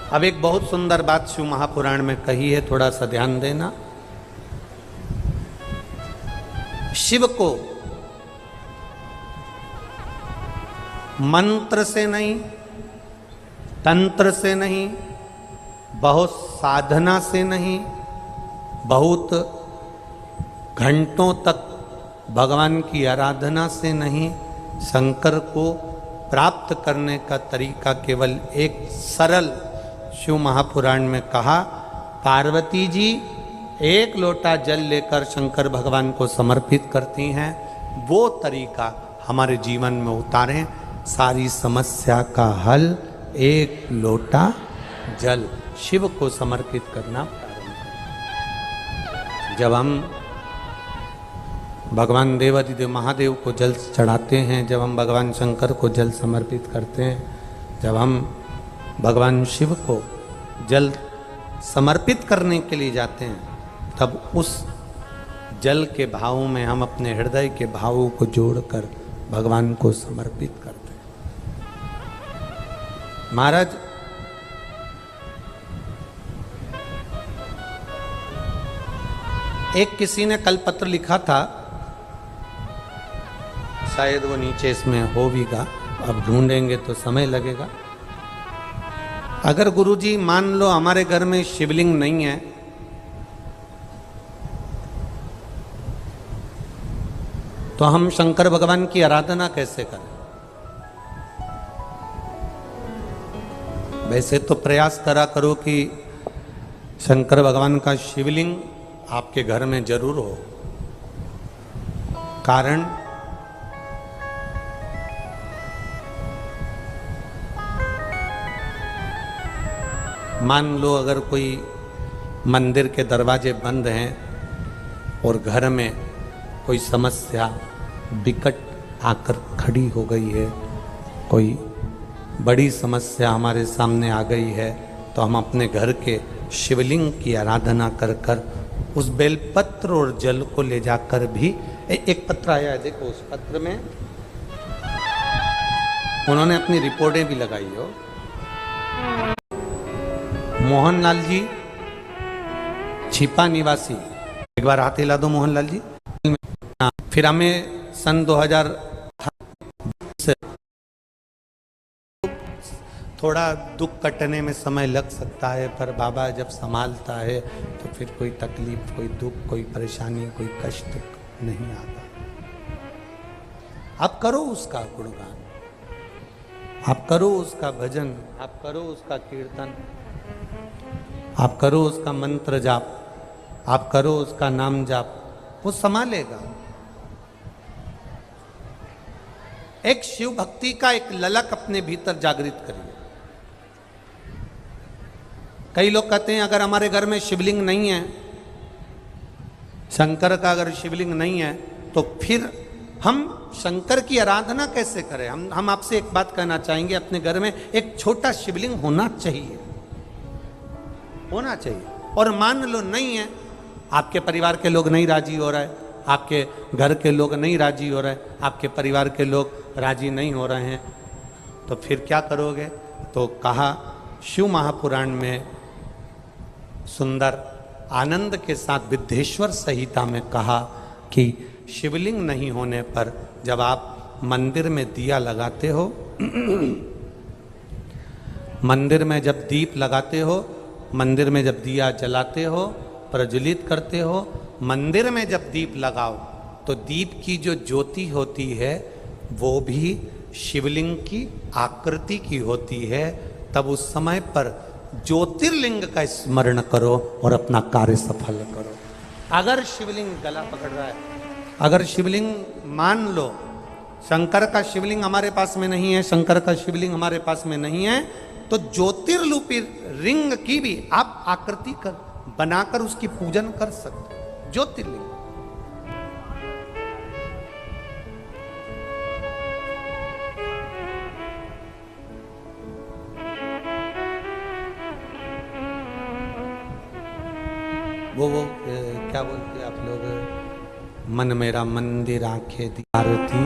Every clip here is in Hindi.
अब एक बहुत सुंदर बात शिव महापुराण में कही है, थोड़ा सा ध्यान देना। शिव को मंत्र से नहीं, तंत्र से नहीं, बहुत साधना से नहीं, बहुत घंटों तक भगवान की आराधना से नहीं, शंकर को प्राप्त करने का तरीका केवल एक सरल शिव महापुराण में कहा। पार्वती जी एक लोटा जल लेकर शंकर भगवान को समर्पित करती हैं, वो तरीका हमारे जीवन में उतारें। सारी समस्या का हल एक लोटा जल शिव को समर्पित करना प्रारंभ करें। जब हम भगवान देवाधिदेव महादेव को जल चढ़ाते हैं, जब हम भगवान शंकर को जल समर्पित करते हैं, जब हम भगवान शिव को जल समर्पित करने के लिए जाते हैं, तब उस जल के भाव में हम अपने हृदय के भावों को जोड़कर भगवान को समर्पित करते हैं। महाराज, एक किसी ने कल पत्र लिखा था, शायद वो नीचे इसमें हो भी गा, अब ढूंढेंगे तो समय लगेगा। अगर गुरुजी मान लो हमारे घर में शिवलिंग नहीं है, तो हम शंकर भगवान की आराधना कैसे करें? वैसे तो प्रयास करा करो कि शंकर भगवान का शिवलिंग आपके घर में जरूर हो। कारण मान लो अगर कोई मंदिर के दरवाजे बंद हैं और घर में कोई समस्या विकट आकर खड़ी हो गई है, कोई बड़ी समस्या हमारे सामने आ गई है, तो हम अपने घर के शिवलिंग की आराधना कर कर उस बेलपत्र और जल को ले जाकर भी एक पत्र आया है, देखो उस पत्र में उन्होंने अपनी रिपोर्टें भी लगाई हो। मोहनलाल जी, छिपा निवासी, एक बार हाथ हिला दो मोहनलाल जी। फिर हमें सन 2000 से थोड़ा दुख कटने में समय लग सकता है, पर बाबा जब संभालता है तो फिर कोई तकलीफ, कोई दुख, कोई परेशानी, कोई कष्ट नहीं आता। आप करो उसका गुणगान, आप करो उसका भजन, आप करो उसका कीर्तन, आप करो उसका मंत्र जाप, आप करो उसका नाम जाप, वो संभालेगा। एक शिव भक्ति का एक ललक अपने भीतर जागृत करिए। कई लोग कहते हैं अगर हमारे घर में शिवलिंग नहीं है, शंकर का अगर शिवलिंग नहीं है, तो फिर हम शंकर की आराधना कैसे करें? हम आपसे एक बात कहना चाहेंगे, अपने घर में एक छोटा शिवलिंग होना चाहिए, होना चाहिए। और मान लो नहीं है, आपके परिवार के लोग नहीं राजी हो रहे हैं, आपके घर के लोग नहीं राजी हो रहे हैं, आपके परिवार के लोग राजी नहीं हो रहे हैं, तो फिर क्या करोगे? तो कहा शिव महापुराण में सुंदर आनंद के साथ विद्येश्वर संहिता में कहा कि शिवलिंग नहीं होने पर जब आप मंदिर में दिया लगाते हो, मंदिर में जब दीप लगाते हो, मंदिर में जब दिया जलाते हो, प्रज्वलित करते हो, मंदिर में जब दीप लगाओ तो दीप की जो ज्योति होती है वो भी शिवलिंग की आकृति की होती है। तब उस समय पर ज्योतिर्लिंग का स्मरण करो और अपना कार्य सफल करो। अगर शिवलिंग गला पकड़ रहा है, अगर शिवलिंग मान लो शंकर का शिवलिंग हमारे पास में नहीं है, शंकर का शिवलिंग हमारे पास में नहीं है, तो ज्योतिर्लिपि रिंग की भी आप आकृति कर बनाकर उसकी पूजन कर सकते हो। ज्योतिर्लिंग वो क्या बोलते आप लोग, मन मेरा मंदिर आंखें दी आरती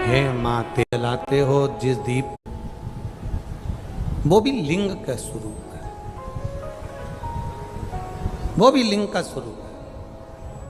है माते जलाते हो जिस दीप, वो भी लिंग का स्वरूप है। वो भी लिंग का स्वरूप है।